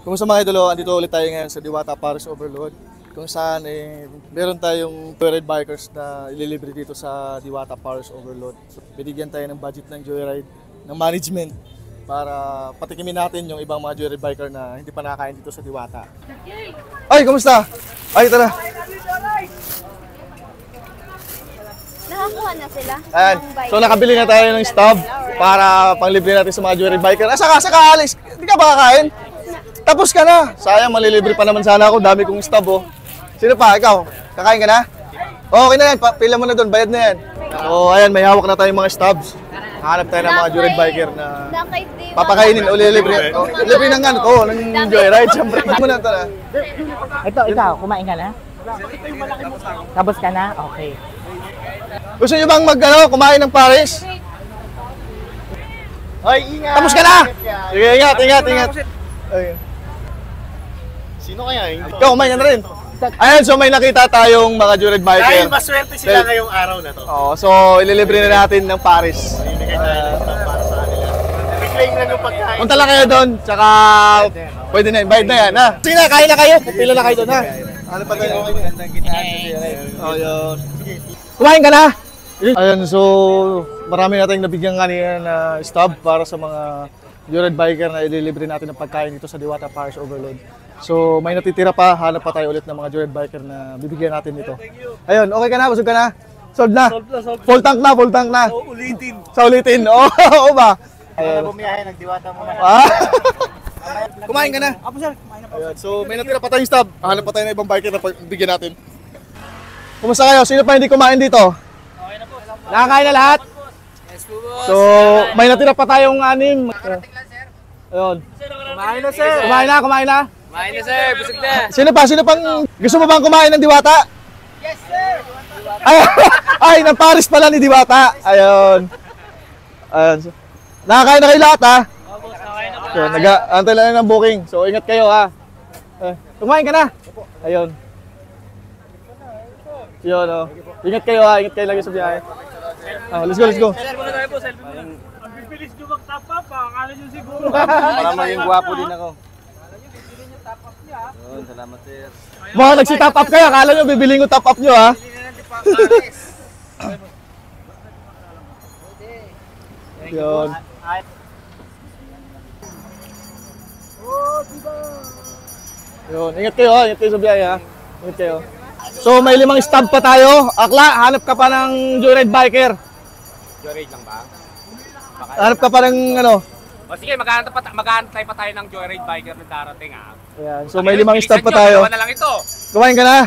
Kumusta mga idolo, andito ulit tayo ngayon sa Diwata Paris Overload kung saan meron tayong joyride bikers na ililibre dito sa Diwata Paris Overload. So, binigyan tayo ng budget ng joyride ng management para patikimin natin yung ibang mga joyride biker na hindi pa nakakain dito sa Diwata. Ay, kumusta? Ay, tara. Nakakuha na sila. Ayan. So nakabili na tayo ng stub para panglibre natin sa mga joyride biker. Saka Alex, hindi ka ba kakain? Tapos ka na. Sayang, malilibre pa naman sana ako. Dami kong stub, oh. Sino pa? Ikaw? Kakain ka na? Okay na yan. Pila mo na doon. Bayad na yan. So, ayan. May hawak na tayong mga stubs. Hanap tayo ng mga joyride biker na papakainin o lilibre. Oh, libre ng ano ko, ng joyride. Siyempre. Muna ito na. Ito, ikaw, kumain ka na? Tapos ka na? Okay. Gusto nyo bang kumain ng Paris? Hoy, ingat! Tapos ka na! Sige, ingat. Ayun. Sino kaya yun? Ikaw, kumain ka na rin. Ayan, so may nakita tayong mga joyride biker. Dahil maswerte sila ngayong araw na to. Oo, so ililibre na natin ng Paris. Ibigay tayo ng stop para sa kanila. Reclaim lang yung pagkain. Punta lang kayo doon, tsaka pwede na, bayad na yan, ha? Sige na, kain na kayo. Pila na kayo doon, ha? Ano pa tayo? Magandang kitaan sa joyride. Oh, yun. Kumain ka na? Ayan, so marami na tayong nabigyan kanina na stub para sa mga joyride biker na ililibre natin ng pagkain dito sa Diwata Paris Overload. So may natitira pa, hanap pa tayo ulit ng mga joyride biker na bibigyan natin dito. Ayun, okay ka na? Busog ka na? Solved na? Full tank na. Ulitin. Sa ulitin, oo ba? Ayun. Bumiyahe, nagdiwata muna. Kumain ka na? Apo sir, kumain na po. Ayun, so may natira pa tayong stub. Hanap pa tayo ng ibang biker na bibigyan natin. Kumusta kayo? Sino pa hindi kumain dito? Okay na po. Nakakain na lahat? Yes po boss. So, may natira pa tayong 6. Ayun. Kumain na sir. Kumain na. Kumain na sir, busog na. Sino pang gusto mo bang kumain ng Diwata? Yes sir. Ay, ng Paris pala ni Diwata. Ayun. So, nakakain na kayo lahat, ha? So, nag-aantay lang ng booking. So, ingat kayo, ha? Kumain ka na? Ayun. Yun, oh. Ingat kayo, ha? Ingat kayo lagi sa biyahe. Let's go. Selfie muna tayo po, selfie muna. Ang bibilis nyo mag-top up ha, akala nyo siguro. Para maging gwapo din ako. Yun, salamat sir. Mga nagsi-top up kayo, akala nyo bibiling ko top up nyo, ha? Yun. Yun, ingat kayo, ha? Ingat kayo sa biyahe, ha? Ingat kayo. So, may 5 stub pa tayo. Akla, hanap ka pa ng joyride biker. Joyride lang ba? Hanap ka pa ng ano. O sige, maghahantay pa tayo ng joyride biker na darating ha. Ayan, so may 5 stub pa tayo. Dalawa na lang ito. Kumain ka na?